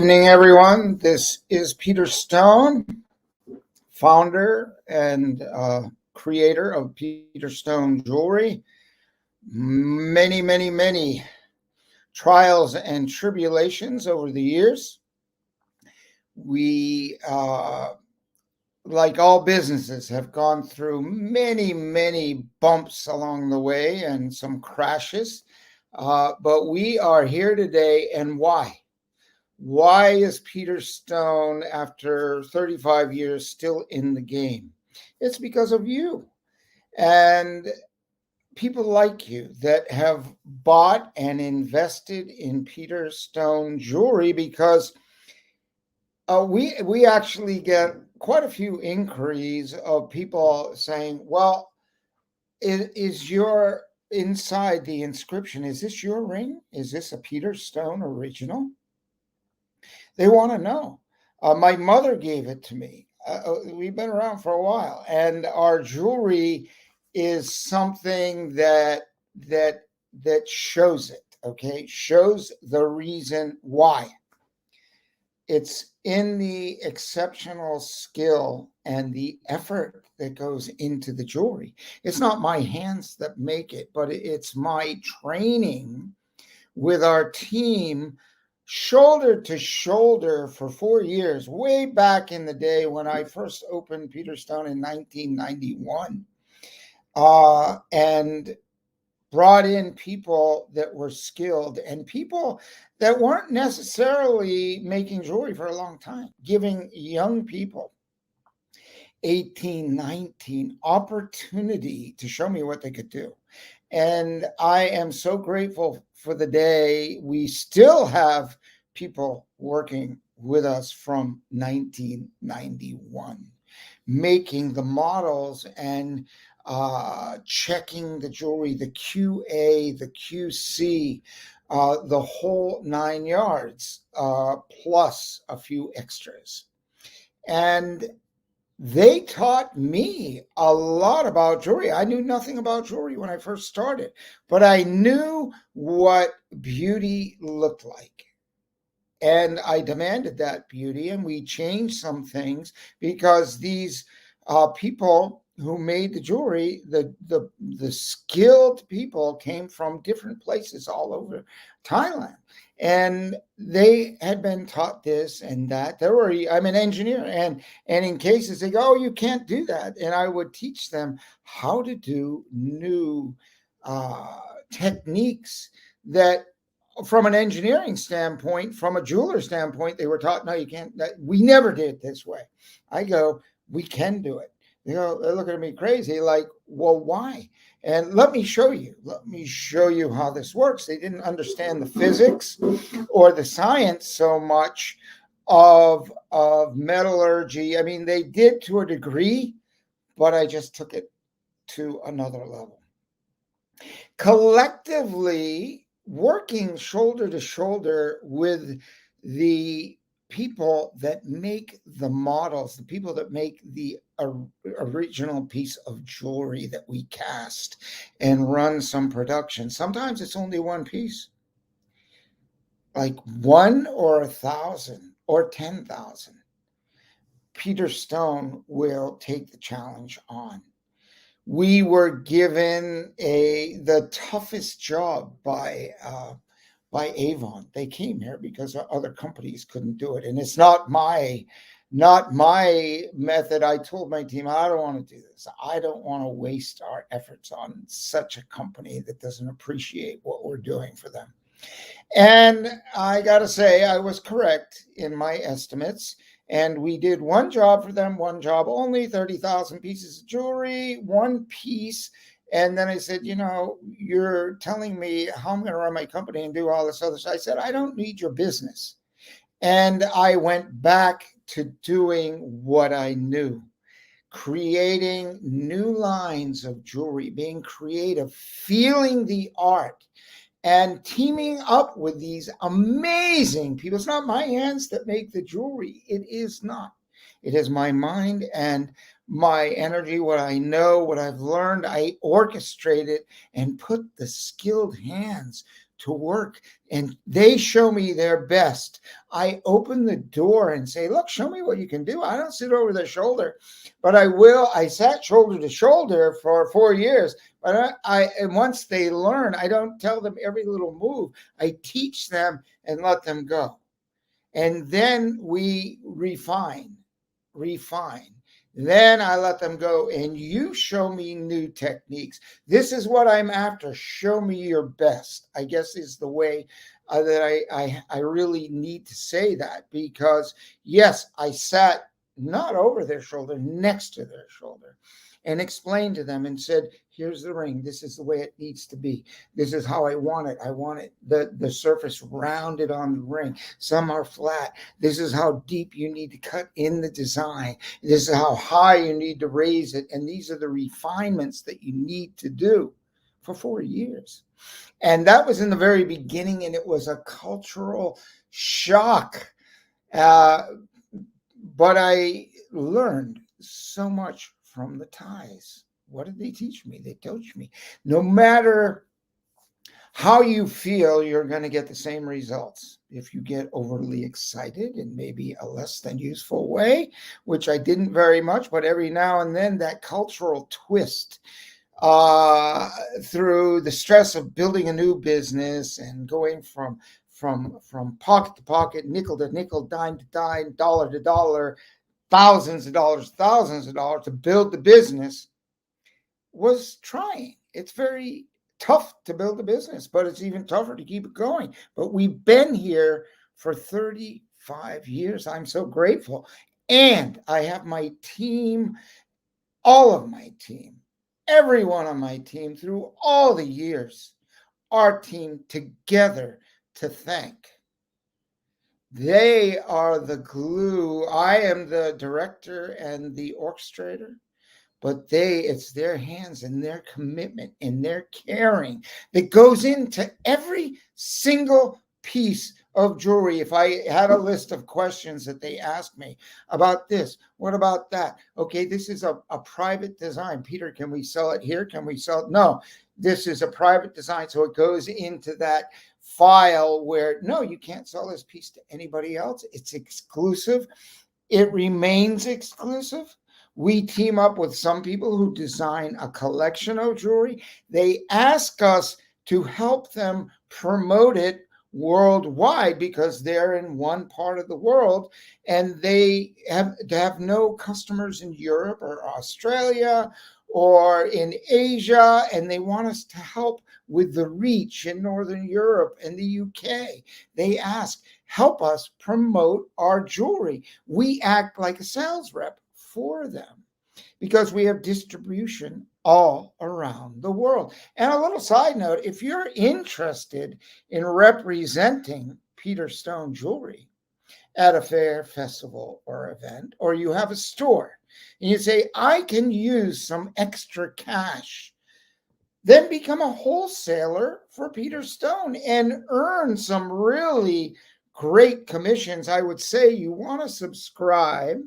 evening, everyone. This is Peter Stone, founder and creator of Peter Stone Jewelry. Many trials and tribulations over the years. We, like all businesses, have gone through many bumps along the way and some crashes. But we are here today, and why? Why is Peter Stone, after 35 years, still in the game? It's because of you and people like you that have bought and invested in Peter Stone Jewelry, because we actually get quite a few inquiries of people saying, well, is your inside the inscription, is this your ring? Is this a Peter Stone original? They want to know. My mother gave it to me. We've been around for a while, and our jewelry is something that shows it. Okay, shows the reason why. It's in the exceptional skill and the effort that goes into the jewelry. It's not my hands that make it, but it's my training with our team, shoulder to shoulder, for 4 years, way back in the day when I first opened Peter Stone in 1991, and brought in people that were skilled and people that weren't necessarily making jewelry for a long time, giving young people 18, 19 opportunity to show me what they could do. And I am so grateful for the day we still have people working with us from 1991, making the models and checking the jewelry, the QA, the QC, the whole 9 yards, plus a few extras. And they taught me a lot about jewelry. I knew nothing about jewelry when I first started, but I knew what beauty looked like. And I demanded that beauty, and we changed some things because these people who made the jewelry, the skilled people, came from different places all over Thailand. And they had been taught this and that. I'm an engineer, and in cases they go, oh, you can't do that. And I would teach them how to do new techniques that, from an engineering standpoint, from a jeweler standpoint, they were taught, no, you can't. We never did it this way. I go, we can do it. They're looking at me crazy, like, well, why? And let me show you how this works. They didn't understand the physics or the science so much of metallurgy. I mean, they did to a degree, but I just took it to another level. Collectively, working shoulder to shoulder with the people that make the models, the people that make the original piece of jewelry that we cast and run some production. Sometimes it's only one piece, like 1 or 1,000 or 10,000. Peter Stone will take the challenge on. We were given the toughest job by Avon. They came here because other companies couldn't do it, and it's not my method. I told my team, I don't want to do this. I don't want to waste our efforts on such a company that doesn't appreciate what we're doing for them. And I got to say, I was correct in my estimates. And we did one job for them, one job only, 30,000 pieces of jewelry, one piece. And then I said, you're telling me how I'm going to run my company and do all this other stuff. I said, I don't need your business. And I went back to doing what I knew, creating new lines of jewelry, being creative, feeling the art, and teaming up with these amazing people. It's not my hands that make the jewelry. It is not. It is my mind and my energy, what I know, what I've learned. I orchestrate it and put the skilled hands to work and they show me their best, I open the door and say, look, show me what you can do. I don't sit over their shoulder, but I sat shoulder to shoulder for 4 years. But and once they learn, I don't tell them every little move. I teach them and let them go. And then we refine. Then I let them go and you show me new techniques. This is what I'm after. Show me your best, I guess is the way that I really need to say that, because yes, I sat not over their shoulder, next to their shoulder, and explained to them and said, here's the ring. This is the way it needs to be. This is how I want it. I want it, the surface rounded on the ring. Some are flat. This is how deep you need to cut in the design. This is how high you need to raise it. And these are the refinements that you need to do for 4 years. And that was in the very beginning, and it was a cultural shock. But I learned so much from the ties. What did they teach me? They taught me no matter how you feel, you're going to get the same results. If you get overly excited in maybe a less than useful way, which I didn't very much, but every now and then that cultural twist through the stress of building a new business and going from pocket to pocket, nickel to nickel, dime to dime, dollar to dollar, thousands of dollars to build the business was trying. It's very tough to build a business, but it's even tougher to keep it going. But we've been here for 35 years. I'm so grateful. And I have my team, all of my team, everyone on my team through all the years, our team together to thank. They are the glue. I am the director and the orchestrator, but it's their hands and their commitment and their caring that goes into every single piece of jewelry. If I had a list of questions that they ask me about this, what about that? Okay, this is a private design. Peter, can we sell it here? Can we sell it? No, this is a private design. So it goes into that file where, no, you can't sell this piece to anybody else. It's exclusive. It remains exclusive. We team up with some people who design a collection of jewelry. They ask us to help them promote it worldwide because they're in one part of the world and they have no customers in Europe or Australia or in Asia, and they want us to help with the reach in Northern Europe and the UK. They ask, help us promote our jewelry. We act like a sales rep for them because we have distribution all around the world. And a little side note, if you're interested in representing Peter Stone Jewelry at a fair, festival, or event, or you have a store and you say, I can use some extra cash, then become a wholesaler for Peter Stone and earn some really great commissions. I would say you want to subscribe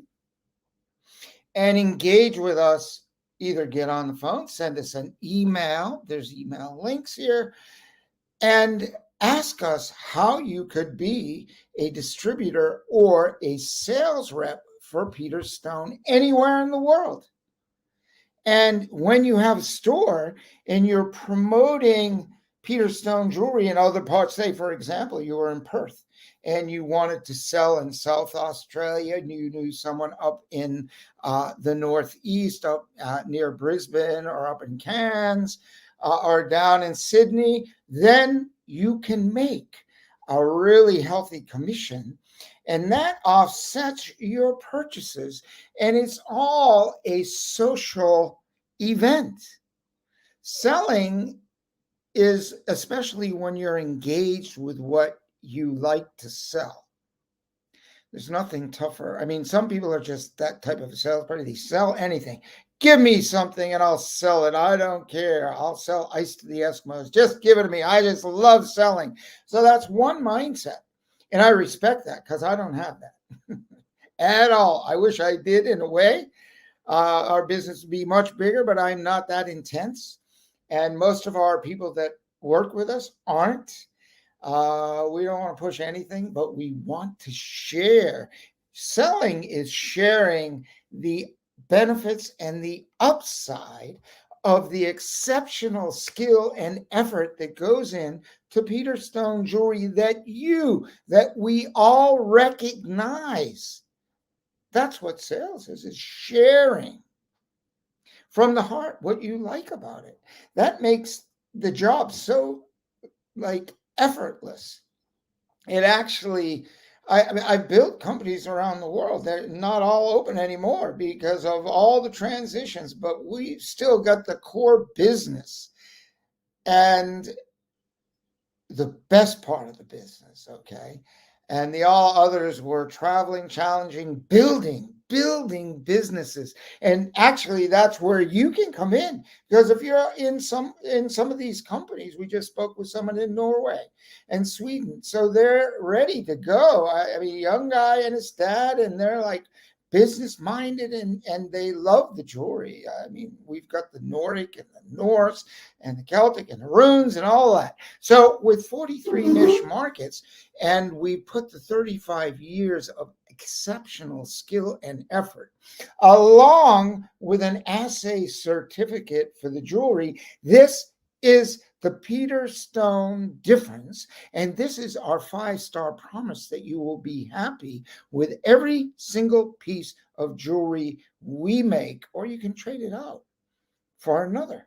and engage with us. Either get on the phone, send us an email. There's email links here, and ask us how you could be a distributor or a sales rep for Peter Stone anywhere in the world. And when you have a store and you're promoting Peter Stone jewelry in other parts, say, for example, you were in Perth and you wanted to sell in South Australia, and you knew someone up in the Northeast, up near Brisbane, or up in Cairns, or down in Sydney, then you can make a really healthy commission, and that offsets your purchases, and it's all a social event. Selling is, especially when you're engaged with what you like to sell, there's nothing tougher. I mean, some people are just that type of a salesperson. They sell anything. Give me something and I'll sell it. I don't care. I'll sell ice to the Eskimos. Just give it to me. I just love selling. So that's one mindset. And I respect that because I don't have that at all. I wish I did in a way. Our business would be much bigger, but I'm not that intense. And most of our people that work with us aren't. We don't want to push anything, but we want to share. Selling is sharing the benefits and the upside of the exceptional skill and effort that goes in to Peter Stone jewelry that we all recognize. That's what sales is sharing from the heart what you like about it. That makes the job so like effortless. It actually, I mean, I've built companies around the world. They're not all open anymore because of all the transitions, but we've still got the core business and the best part of the business, okay? And the all others were traveling, challenging, building businesses. And actually that's where you can come in, because if you're in some of these companies, we just spoke with someone in Norway and Sweden. So they're ready to go. I mean, a young guy and his dad, and they're like business minded, and they love the jewelry. I mean, we've got the Nordic and the Norse and the Celtic and the runes and all that. So with 43 niche markets, and we put the 35 years of exceptional skill and effort along with an assay certificate for the jewelry, this is the Peter Stone difference. And this is our 5-star promise that you will be happy with every single piece of jewelry we make, or you can trade it out for another.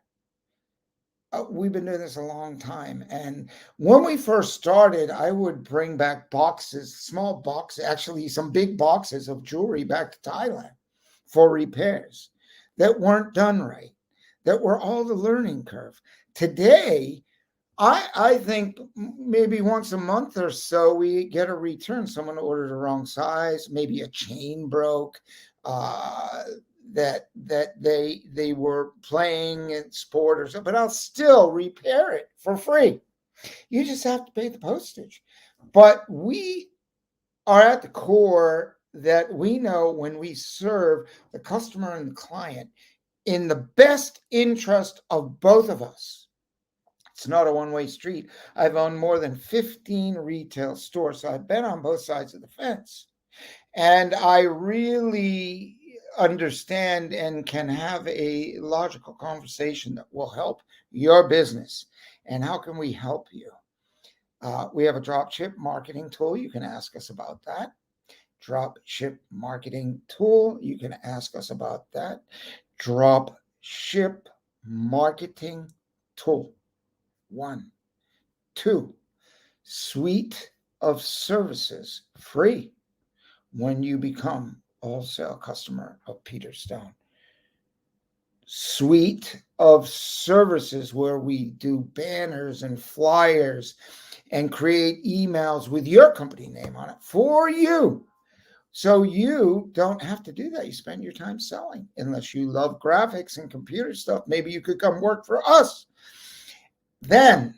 We've been doing this a long time. And when we first started, I would bring back boxes, small boxes, actually some big boxes of jewelry back to Thailand for repairs that weren't done right, that were all the learning curve. Today, I think maybe once a month or so we get a return. Someone ordered the wrong size, maybe a chain broke, uh, that they were playing in sport or something, but I'll still repair it for free. You just have to pay the postage. But we are at the core that we know when we serve the customer and the client in the best interest of both of us. It's not a one-way street. I've owned more than 15 retail stores, so I've been on both sides of the fence. And I really understand and can have a logical conversation that will help your business. And how can we help you? We have a drop ship marketing tool. You can ask us about that. Drop ship marketing tool. You can ask us about that. Drop ship marketing tool. 1. 2. Suite of services free when you become a wholesale customer of Peter Stone. Suite of services where we do banners and flyers and create emails with your company name on it for you. So you don't have to do that. You spend your time selling. Unless you love graphics and computer stuff, maybe you could come work for us. Then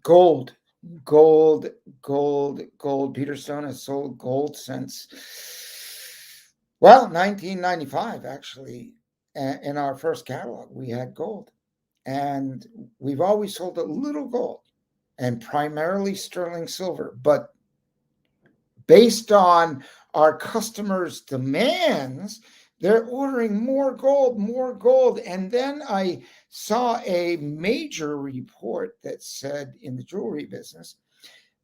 gold. Peter Stone has sold gold since, well, 1995, actually. In our first catalog, we had gold. And we've always sold a little gold and primarily sterling silver. But based on our customers' demands, they're ordering more gold. And then I saw a major report that said in the jewelry business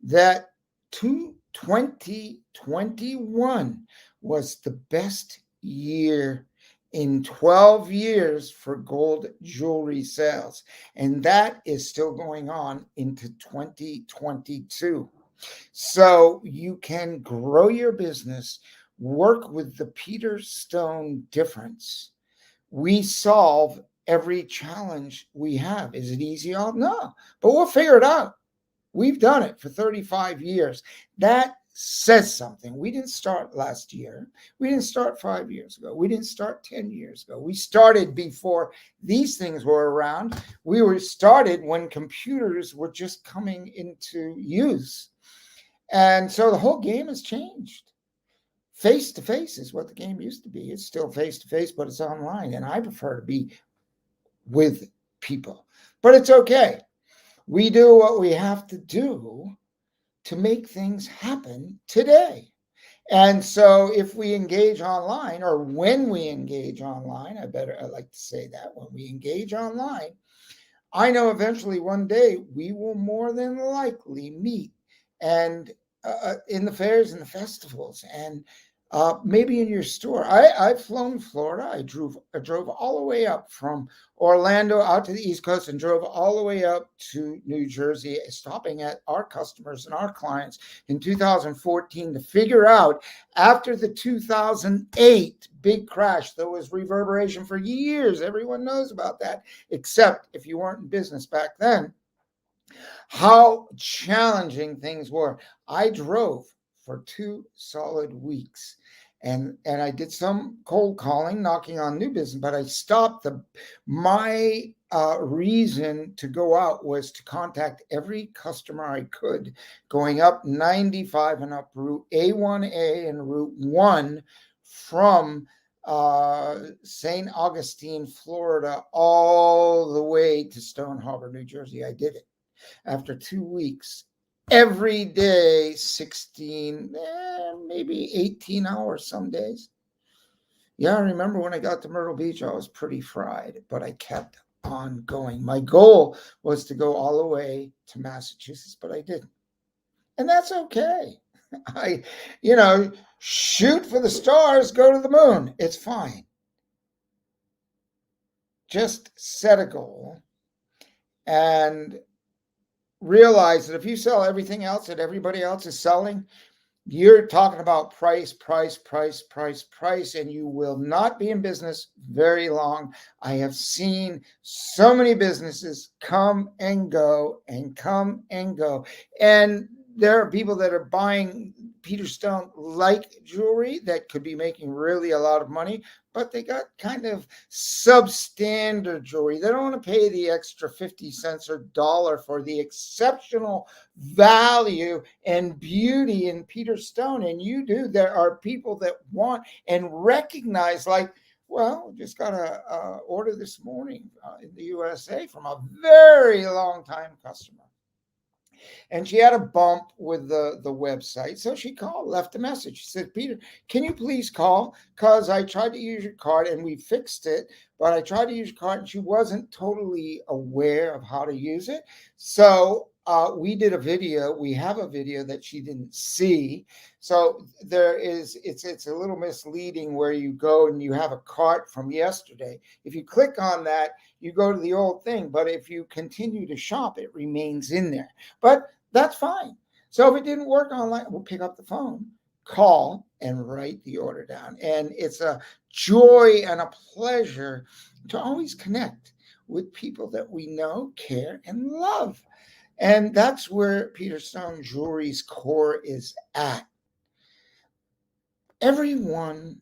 that 2021 was the best year in 12 years for gold jewelry sales. And that is still going on into 2022. So you can grow your business, work with the Peter Stone difference. We solve every challenge we have. Is it easy? No, but we'll figure it out. We've done it for 35 years. That says something. We didn't start last year. We didn't start 5 years ago. We didn't start 10 years ago. We started before these things were around. We were started when computers were just coming into use. And so the whole game has changed. Face to face is what the game used to be. It's still face to face, but it's online. And I prefer to be with people. But it's okay. We do what we have to do to make things happen today. And so if we engage online, or when we engage online, I like to say that when we engage online, I know eventually one day we will more than likely meet and in the fairs and the festivals and maybe in your store. I've flown Florida. I drove all the way up from Orlando out to the East Coast and drove all the way up to New Jersey, stopping at our customers and our clients in 2014 to figure out after the 2008 big crash. There was reverberation for years. Everyone knows about that, except if you weren't in business back then, how challenging things were. I drove for 2 solid weeks, and I did some cold calling, knocking on new business, but I stopped. My reason to go out was to contact every customer I could, going up 95 and up Route A1A and Route 1 from St. Augustine, Florida, all the way to Stone Harbor, New Jersey. I did it after 2 weeks, every day, 16, maybe 18 hours some days. Yeah, I remember when I got to Myrtle Beach, I was pretty fried, but I kept on going. My goal was to go all the way to Massachusetts, but I didn't. And that's okay. I, shoot for the stars, go to the moon. It's fine. Just set a goal and realize that if you sell everything else that everybody else is selling, you're talking about price, price, price, price, price, and you will not be in business very long. I have seen so many businesses come and go and come and go. And there are people that are buying Peter Stone like jewelry that could be making really a lot of money, but they got kind of substandard jewelry. They don't want to pay the extra 50 cents or dollar for the exceptional value and beauty in Peter Stone. And you do. There are people that want and recognize, like, well, just got a order this morning in the USA from a very long time customer. And she had a bump with the website. So she called, left a message. She said, Peter, can you please call? Because I tried to use your card and we fixed it, but I tried to use your card and she wasn't totally aware of how to use it. So we did a video. We have a video that she didn't see. So it's a little misleading where you go and you have a cart from yesterday. If you click on that, you go to the old thing. But if you continue to shop, it remains in there. But that's fine. So if it didn't work online, we'll pick up the phone, call, and write the order down. And it's a joy and a pleasure to always connect with people that we know, care, and love. And that's where Peter Stone Jewelry's core is at. Everyone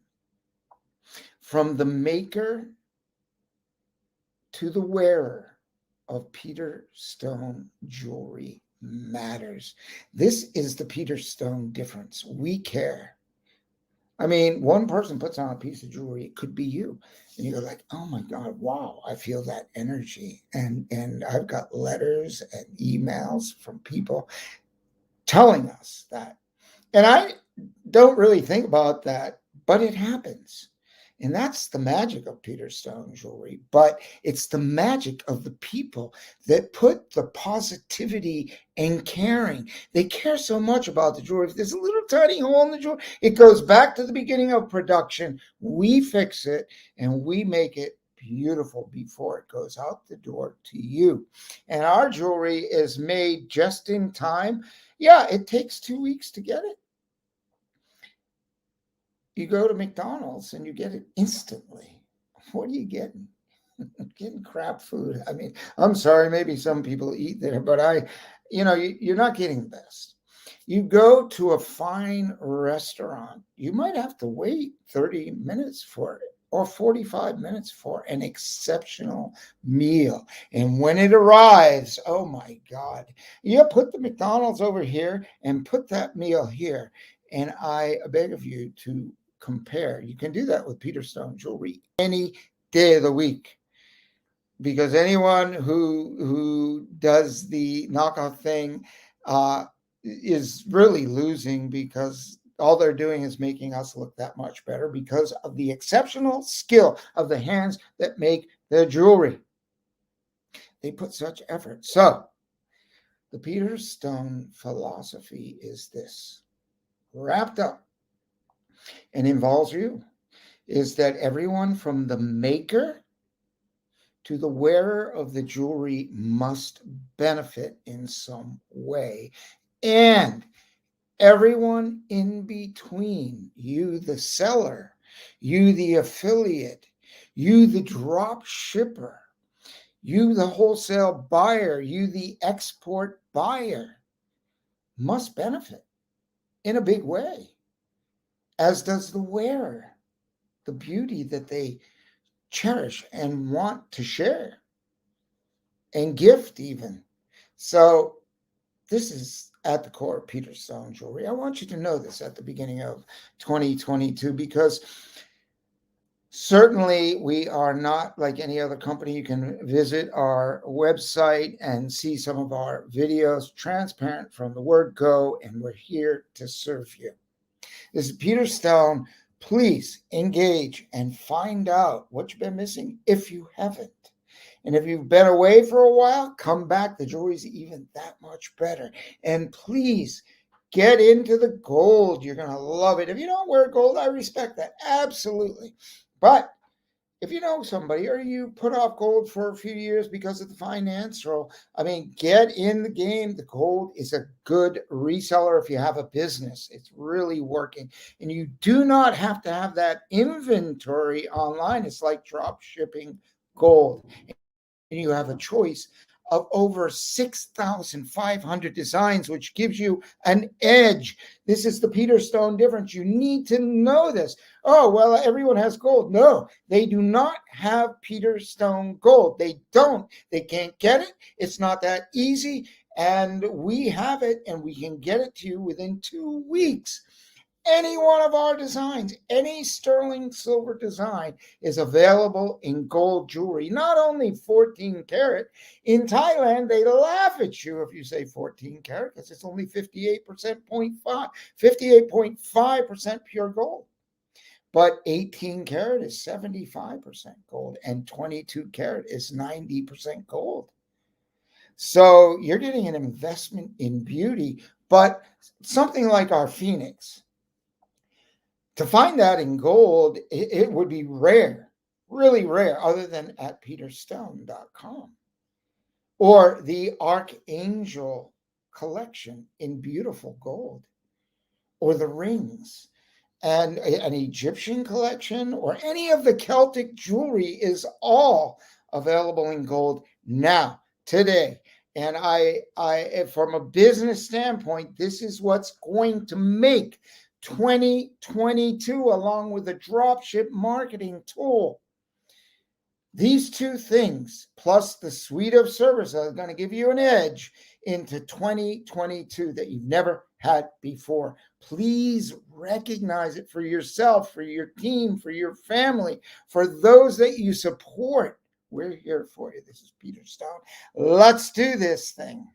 from the maker to the wearer of Peter Stone jewelry matters. This is the Peter Stone difference. We care. I mean, one person puts on a piece of jewelry, it could be you. And you're like, oh my God, wow, I feel that energy. And I've got letters and emails from people telling us that. And I don't really think about that, but it happens. And that's the magic of Peter Stone jewelry. But it's the magic of the people that put the positivity and caring. They care so much about the jewelry. If there's a little tiny hole in the jewelry, it goes back to the beginning of production. We fix it and we make it beautiful before it goes out the door to you. And our jewelry is made just in time. Yeah, it takes 2 weeks to get it. You go to McDonald's and you get it instantly. What are you getting? Getting crap food. I mean, I'm sorry, maybe some people eat there, but you're not getting the best. You go to a fine restaurant, you might have to wait 30 minutes for it or 45 minutes for an exceptional meal. And when it arrives, oh my God, you put the McDonald's over here and put that meal here. And I beg of you to compare. You can do that with Peter Stone jewelry any day of the week. because anyone who does the knockoff thing is really losing, because all they're doing is making us look that much better because of the exceptional skill of the hands that make the jewelry. They put such effort. So the Peter Stone philosophy is this, wrapped up and involves you, is that everyone from the maker to the wearer of the jewelry must benefit in some way. And everyone in between, you, the seller, you, the affiliate, you, the drop shipper, you, the wholesale buyer, you, the export buyer, must benefit in a big way, as does the wearer, the beauty that they cherish and want to share and gift even. So this is at the core of Peter Stone Jewelry. I want you to know this at the beginning of 2022, because certainly we are not like any other company. You can visit our website and see some of our videos, transparent from the word go, and we're here to serve you. This is Peter Stone. Please engage and find out what you've been missing if you haven't. And if you've been away for a while, come back. The jewelry's even that much better. And please get into the gold. You're going to love it. If you don't wear gold, I respect that. Absolutely. But if you know somebody, or you put off gold for a few years because of the financial, get in the game. The gold is a good reseller if you have a business. It's really working. And you do not have to have that inventory online. It's like drop shipping gold. And you have a choice of over 6,500 designs, which gives you an edge. This is the Peter Stone difference. You need to know this. Oh, well, everyone has gold. No, they do not have Peter Stone gold. They don't. They can't get it. It's not that easy. And we have it, and we can get it to you within 2 weeks. Any one of our designs, any sterling silver design is available in gold jewelry, not only 14 karat. In Thailand, they laugh at you if you say 14 karat, because it's only 58.5% pure gold. But 18 karat is 75% gold, and 22 karat is 90% gold. So you're getting an investment in beauty. But something like our Phoenix, to find that in gold, it would be rare, really rare, other than at peterstone.com. Or the Archangel collection in beautiful gold, or the rings, and an Egyptian collection, or any of the Celtic jewelry is all available in gold now, today. And I, from a business standpoint, this is what's going to make 2022, along with a dropship marketing tool. These two things, plus the suite of services, are going to give you an edge into 2022 that you've never had before. Please recognize it for yourself, for your team, for your family, for those that you support. We're here for you. This is Peter Stone. Let's do this thing.